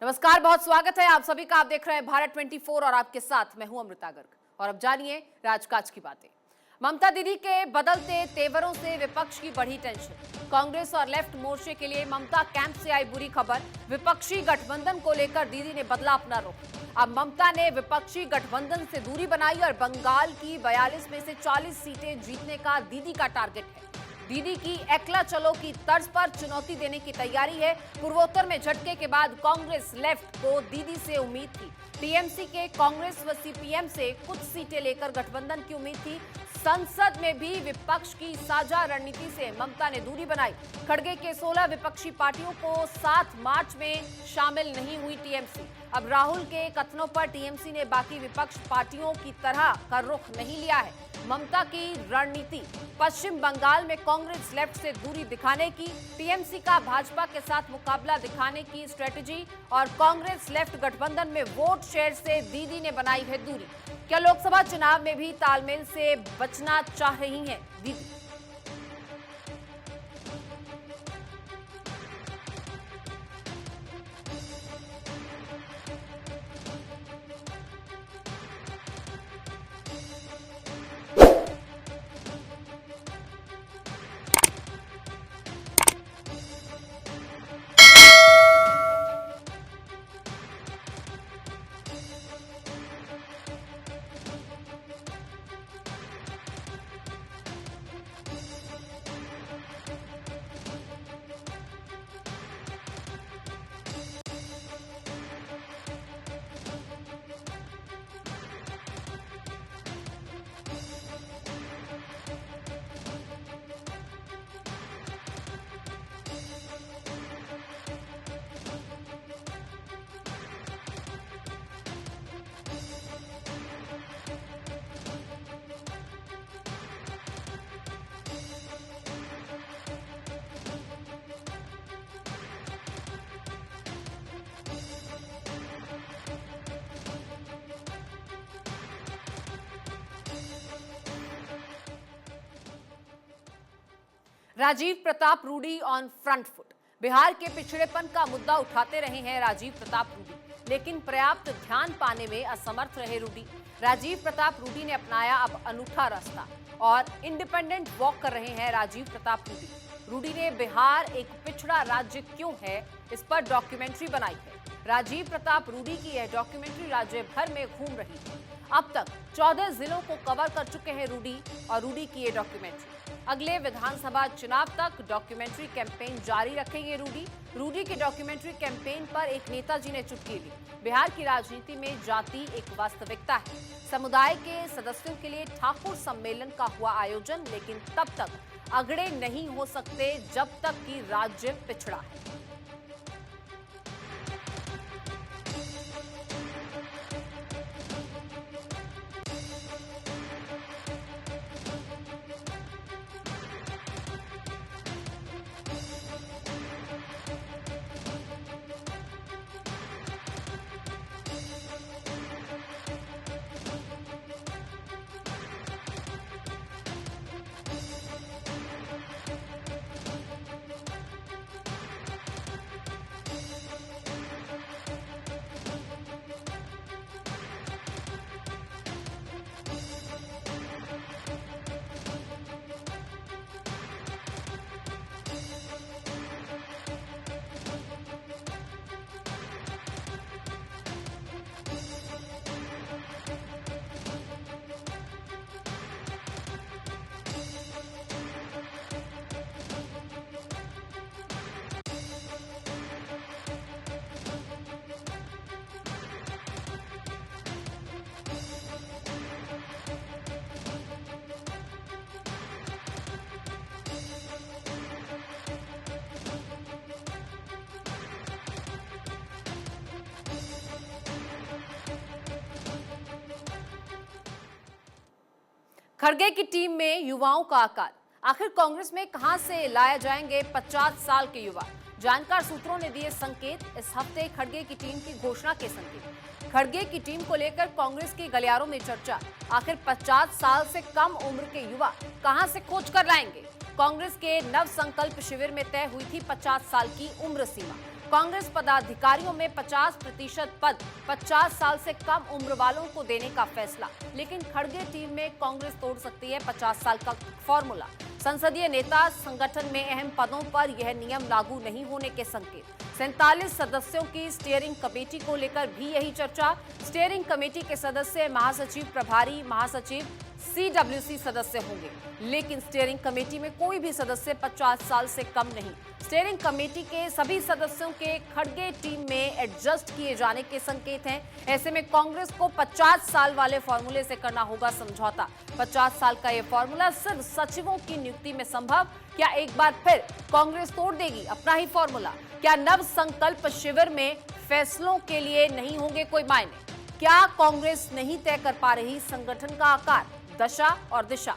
नमस्कार, बहुत स्वागत है आप सभी का। आप देख रहे हैं भारत 24 और आपके साथ मैं हूं अमृता गर्ग। और अब जानिए राजकाज की बातें। ममता दीदी के बदलते तेवरों से विपक्ष की बढ़ी टेंशन। कांग्रेस और लेफ्ट मोर्चे के लिए ममता कैंप से आई बुरी खबर। विपक्षी गठबंधन को लेकर दीदी ने बदला अपना रुख। अब ममता ने विपक्षी गठबंधन से दूरी बनाई और बंगाल की 42 में से 40 सीटें जीतने का दीदी का टारगेट है। दीदी की एकला चलो की तर्ज पर चुनौती देने की तैयारी है। पूर्वोत्तर में झटके के बाद कांग्रेस लेफ्ट को दीदी से उम्मीद थी। टीएमसी के कांग्रेस व सीपीएम से कुछ सीटें लेकर गठबंधन की उम्मीद थी। संसद में भी विपक्ष की साझा रणनीति से ममता ने दूरी बनाई। खड़गे के 16 विपक्षी पार्टियों को 7 मार्च में शामिल नहीं हुई टीएमसी। अब राहुल के कथनों पर टीएमसी ने बाकी विपक्ष पार्टियों की तरह का रुख नहीं लिया है। ममता की रणनीति पश्चिम बंगाल में कांग्रेस लेफ्ट से दूरी दिखाने की, टीएमसी का भाजपा के साथ मुकाबला दिखाने की स्ट्रेटजी और कांग्रेस लेफ्ट गठबंधन में वोट शेयर से दीदी ने बनाई है दूरी। क्या लोकसभा चुनाव में भी तालमेल से बचना चाह रही हैं दीदी? Rajiv Pratap Rudy on front foot. Bihar के पिछड़ेपन का मुद्दा उठाते रहे हैं राजीव प्रताप रूडी, लेकिन पर्याप्त ध्यान पाने में असमर्थ रहे रूडी। राजीव प्रताप रूडी ने अपनाया अब अनूठा रास्ता और इंडिपेंडेंट वॉक कर रहे हैं राजीव प्रताप रूडी। रूडी ने बिहार एक पिछड़ा राज्य क्यों है, इस पर डॉक्यूमेंट्री बनाई है। राजीव प्रताप रूडी की यह डॉक्यूमेंट्री राज्य भर में घूम रही है। अब तक 14 जिलों को कवर कर चुके हैं रूडी और रूडी की ये डॉक्यूमेंट्री। अगले विधानसभा चुनाव तक डॉक्यूमेंट्री कैंपेन जारी रखेंगे रूडी। रूडी के डॉक्यूमेंट्री कैंपेन पर एक नेताजी ने चुटकी ली। बिहार की राजनीति में जाति एक वास्तविकता है। समुदाय के सदस्यों के लिए ठाकुर सम्मेलन का हुआ आयोजन, लेकिन तब तक अगड़े नहीं हो सकते जब तक कि राज्य पिछड़ा है। खड़गे की टीम में युवाओं का अकाल। आखिर कांग्रेस में कहां से लाए जाएंगे 50 साल के युवा? जानकार सूत्रों ने दिए संकेत। इस हफ्ते खड़गे की टीम की घोषणा के संकेत। खड़गे की टीम को लेकर कांग्रेस के गलियारों में चर्चा। आखिर 50 साल से कम उम्र के युवा कहां से खोज कर लाएंगे? कांग्रेस के नव संकल्प शिविर में तय हुई थी 50 साल की उम्र सीमा। कांग्रेस पदाधिकारियों में 50% पद 50 साल से कम उम्र वालों को देने का फैसला। लेकिन खड़गे टीम में कांग्रेस तोड़ सकती है 50 साल का फॉर्मूला। संसदीय नेता संगठन में अहम पदों पर यह नियम लागू नहीं होने के संकेत। 47 सदस्यों की स्टीयरिंग कमेटी को लेकर भी यही चर्चा। स्टीयरिंग कमेटी के सदस्य महासचिव, प्रभारी महासचिव, CWC सदस्य होंगे, लेकिन स्टीयरिंग कमेटी में कोई भी सदस्य 50 साल से कम नहीं। स्टीयरिंग कमेटी के सभी सदस्यों के खड़गे टीम में एडजस्ट किए जाने के संकेत हैं। ऐसे में कांग्रेस को 50 साल वाले फॉर्मूले से करना होगा समझौता। 50 साल का यह फॉर्मूला सिर्फ सचिवों की नियुक्ति में संभव। क्या एक बार फिर कांग्रेस तोड़ देगी अपना ही फॉर्मूला? क्या नव संकल्प शिविर में फैसलों के लिए नहीं होंगे कोई मायने? क्या कांग्रेस नहीं तय कर पा रही संगठन का आकार, दशा और दिशा?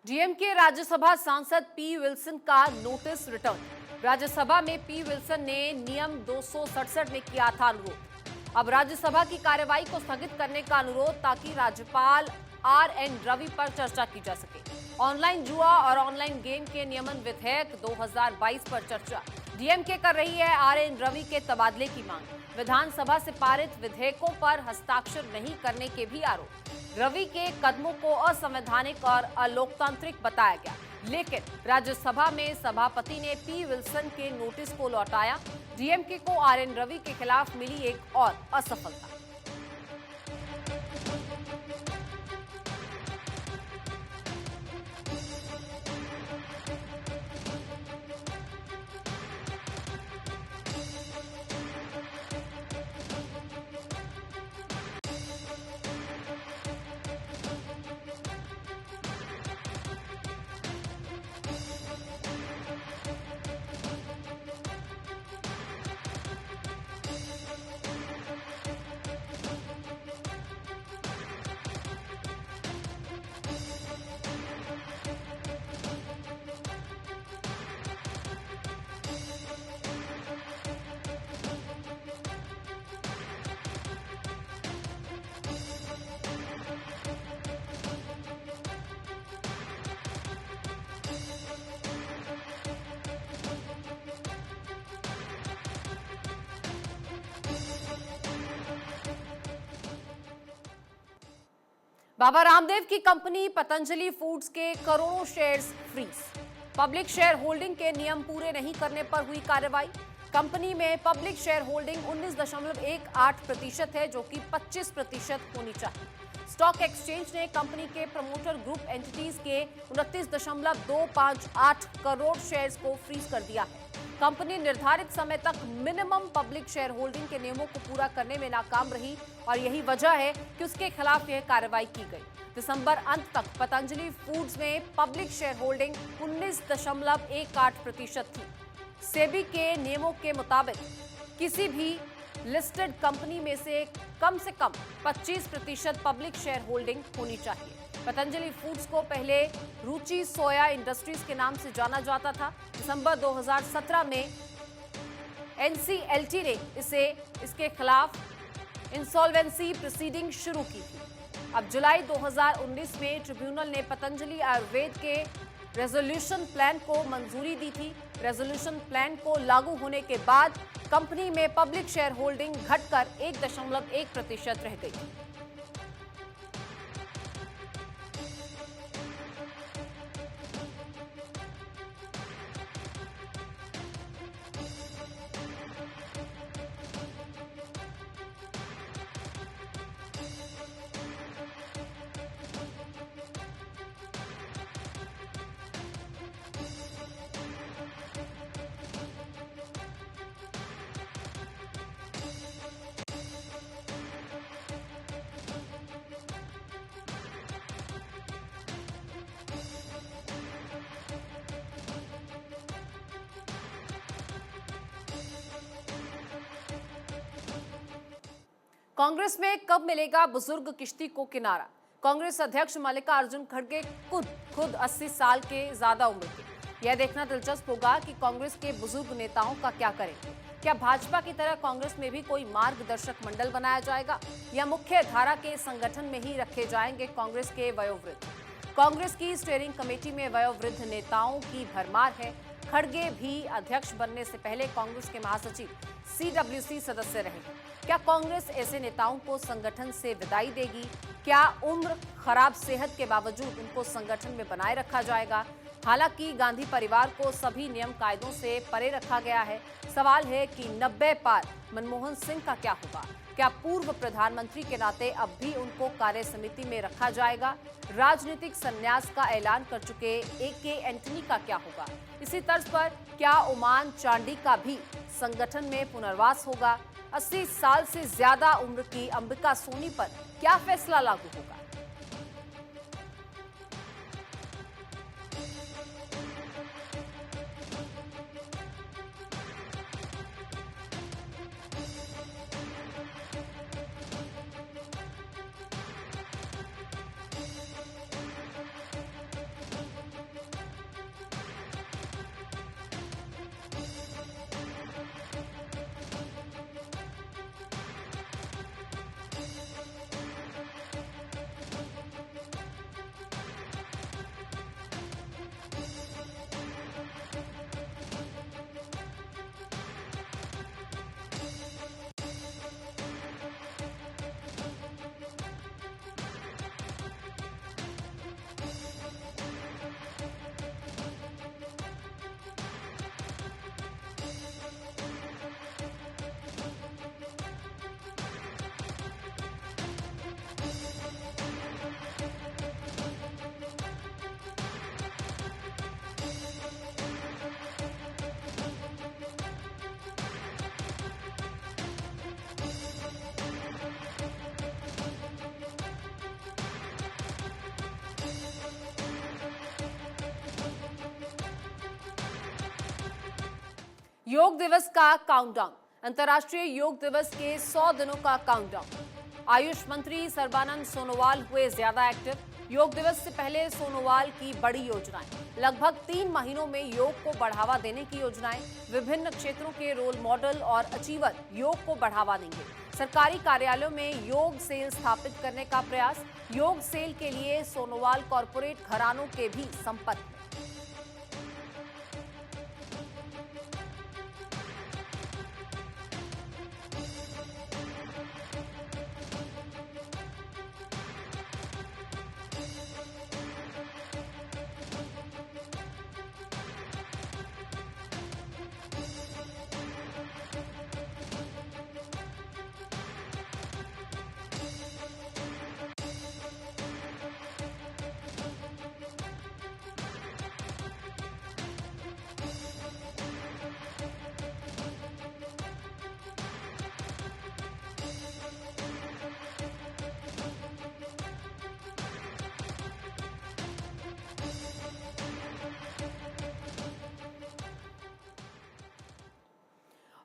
डीएमके राज्यसभा सांसद पी विल्सन का नोटिस रिटर्न। राज्यसभा में पी विल्सन ने नियम 267 में किया था अनुरोध। अब राज्यसभा की कार्यवाही को स्थगित करने का अनुरोध ताकि राज्यपाल RN रवि पर चर्चा की जा सके। ऑनलाइन जुआ और ऑनलाइन गेम के नियमन विधेयक 2022 पर चर्चा। डीएमके कर रही है RN रवि के तबादले की मांग। विधानसभा से पारित विधेयकों पर हस्ताक्षर नहीं करने के भी आरोप। रवि के कदमों को असंवैधानिक और अलोकतांत्रिक बताया गया, लेकिन राज्यसभा में सभापति ने पी विल्सन के नोटिस को लौटाया। डीएमके को RN रवि के खिलाफ मिली एक और असफलता। बाबा रामदेव की कंपनी पतंजलि फूड्स के करोड़ों shares freeze. Public share holding के नियम पूरे नहीं करने पर हुई कार्रवाई। कंपनी में पब्लिक शेयर होल्डिंग 19.18% है, जो कि 25% होनी चाहिए। स्टॉक एक्सचेंज ने कंपनी के प्रमोटर ग्रुप एंटिटीज के 29.258 करोड़ शेयर्स को फ्रीज कर दिया है। कंपनी निर्धारित समय तक मिनिमम पब्लिक शेयर होल्डिंग के नियमों को पूरा करने में नाकाम रही और यही वजह है कि उसके खिलाफ यह कार्रवाई की गई। दिसंबर अंत तक पतंजलि फूड्स में पब्लिक शेयर होल्डिंग 19.18% थी। सेबी के नियमों के मुताबिक किसी भी लिस्टेड कंपनी में से कम 25% पब्लिक शेयर होल्डिंग होनी चाहिए। पतंजलि फूड्स को पहले रुचि सोया इंडस्ट्रीज के नाम से जाना जाता था। दिसंबर 2017 में एनसीएलटी ने इसके खिलाफ इंसॉल्वेंसी प्रोसीडिंग शुरू की थी। अब जुलाई 2019 में ट्रिब्यूनल ने पतंजलि आयुर्वेद के रेजोल्यूशन प्लान को मंजूरी दी थी। रेजोल्यूशन प्लान को लागू होने के बाद कंपनी में पब्लिक शेयर होल्डिंग घटकर 1.1% रह गई। कांग्रेस में कब मिलेगा बुजुर्ग किश्ती को किनारा? कांग्रेस अध्यक्ष मल्लिकार्जुन खड़गे खुद 80 साल के ज्यादा उम्र के। यह देखना दिलचस्प होगा कि कांग्रेस के बुजुर्ग नेताओं का क्या करेंगे। क्या भाजपा की तरह कांग्रेस में भी कोई मार्गदर्शक मंडल बनाया जाएगा या मुख्य धारा के संगठन में ही रखे जाएंगे कांग्रेस के वयोवृद्ध? कांग्रेस की स्टीयरिंग कमेटी में वयोवृद्ध नेताओं की भरमार है। खड़गे भी अध्यक्ष बनने से पहले कांग्रेस के महासचिव सीडब्ल्यूसी सदस्य रहे। क्या कांग्रेस ऐसे नेताओं को संगठन से विदाई देगी? क्या उम्र, खराब सेहत के बावजूद उनको संगठन में बनाए रखा जाएगा? हालांकि गांधी परिवार को सभी नियम कायदों से परे रखा गया है। सवाल है कि 90 पार मनमोहन सिंह का क्या होगा? क्या पूर्व प्रधानमंत्री के नाते अब भी उनको कार्य समिति में रखा जाएगा? राजनीतिक संन्यास का ऐलान कर चुके AK एंटनी का क्या होगा? इसी तर्ज पर क्या ओमान चांडी का भी संगठन में पुनर्वास होगा? 80 साल से ज्यादा उम्र की अंबिका सोनी पर क्या फैसला लागू होगा? योग दिवस का काउंटडाउन। अंतर्राष्ट्रीय योग दिवस के 100 दिनों का काउंटडाउन। आयुष मंत्री सर्बानंद सोनोवाल हुए ज्यादा एक्टिव। योग दिवस से पहले सोनोवाल की बड़ी योजनाएं। लगभग 3 महीनों में योग को बढ़ावा देने की योजनाएं। विभिन्न क्षेत्रों के रोल मॉडल और अचीवर योग को बढ़ावा देंगे। सरकारी कार्यालयों में योग सेल स्थापित करने का प्रयास। योग सेल के लिए सोनोवाल कॉरपोरेट घरानों के भी संपर्क में।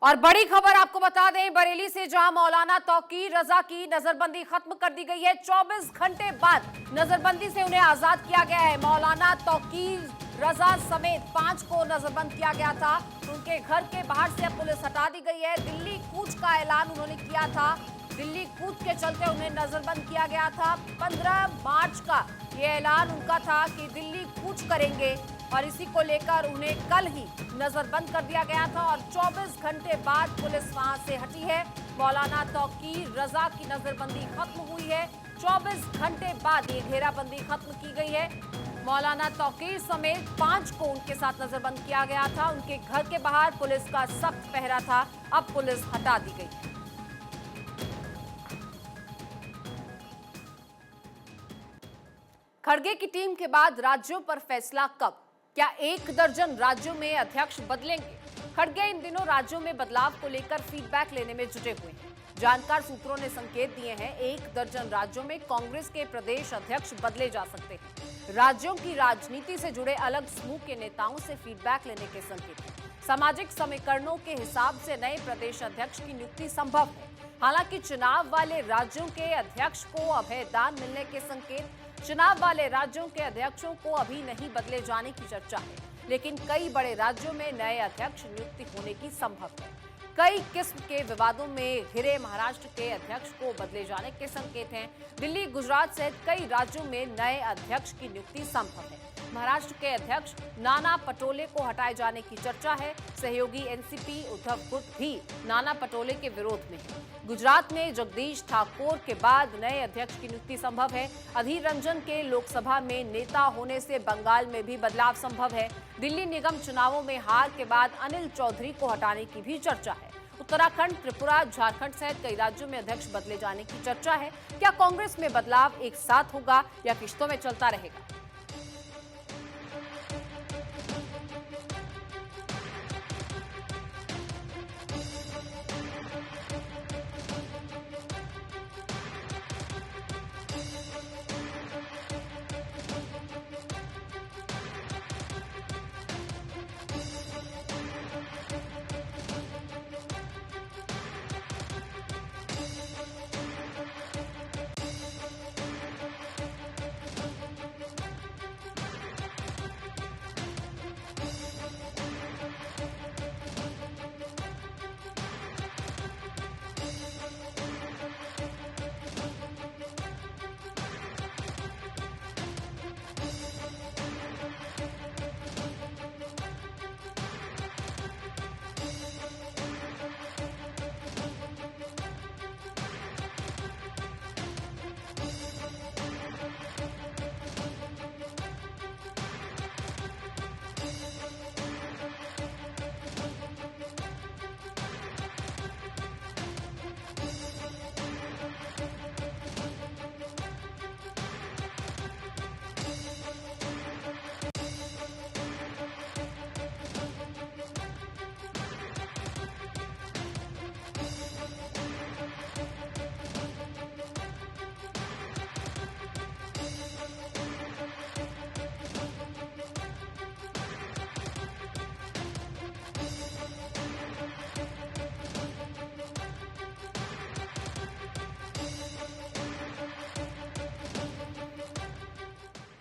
और बड़ी खबर आपको बता दें, बरेली से जहां मौलाना तौकीर रजा की नजरबंदी खत्म कर दी गई है। 24 घंटे बाद नजरबंदी से उन्हें आजाद किया गया है। मौलाना तौकीर रजा समेत 5 को नजरबंद किया गया था। उनके घर के बाहर से अब पुलिस हटा दी गई है। दिल्ली कूच का ऐलान उन्होंने किया था। दिल्ली कूच के चलते उन्हें नजरबंद किया गया था। 15 मार्च का ये ऐलान उनका था कि दिल्ली कूच करेंगे और इसी को लेकर उन्हें कल ही नजरबंद कर दिया गया था और 24 घंटे बाद पुलिस वहां से हटी है। मौलाना तौकीर रजा की नजरबंदी खत्म हुई है। 24 घंटे बाद ये घेराबंदी खत्म की गई है। मौलाना तौकीर समेत 5 को उनके साथ नजरबंद किया गया था। उनके घर के बाहर पुलिस का सख्त पहरा था। अब पुलिस हटा दी गई है। खड़गे की टीम के बाद राज्यों पर फैसला कब? क्या 1 दर्जन राज्यों में अध्यक्ष बदलेंगे? खड़गे इन दिनों राज्यों में बदलाव को लेकर फीडबैक लेने में जुटे हुए हैं। जानकार सूत्रों ने संकेत दिए हैं 1 दर्जन राज्यों में कांग्रेस के प्रदेश अध्यक्ष बदले जा सकते हैं। राज्यों की राजनीति से जुड़े अलग समूह के नेताओं से फीडबैक लेने के संकेत हैं। सामाजिक समीकरणों के हिसाब से नए प्रदेश अध्यक्ष की नियुक्ति संभव है। हालांकि चुनाव वाले राज्यों के अध्यक्ष को अभयदान मिलने के संकेत। चुनाव वाले राज्यों के अध्यक्षों को अभी नहीं बदले जाने की चर्चा है, लेकिन कई बड़े राज्यों में नए अध्यक्ष नियुक्ति होने की संभव है। कई किस्म के विवादों में घिरे महाराष्ट्र के अध्यक्ष को बदले जाने के संकेत हैं। दिल्ली, गुजरात सहित कई राज्यों में नए अध्यक्ष की नियुक्ति संभव है। महाराष्ट्र के अध्यक्ष नाना पटोले को हटाए जाने की चर्चा है। सहयोगी एनसीपी उद्धव गुट भी नाना पटोले के विरोध में है। गुजरात में जगदीश ठाकुर के बाद नए अध्यक्ष की नियुक्ति संभव है। अधीर रंजन के लोकसभा में नेता होने से बंगाल में भी बदलाव संभव है। दिल्ली निगम चुनावों में हार के बाद अनिल चौधरी को हटाने की भी चर्चा है। उत्तराखंड, त्रिपुरा, झारखंड सहित कई राज्यों में अध्यक्ष बदले जाने की चर्चा है। क्या कांग्रेस में बदलाव एक साथ होगा या किश्तों में चलता रहेगा?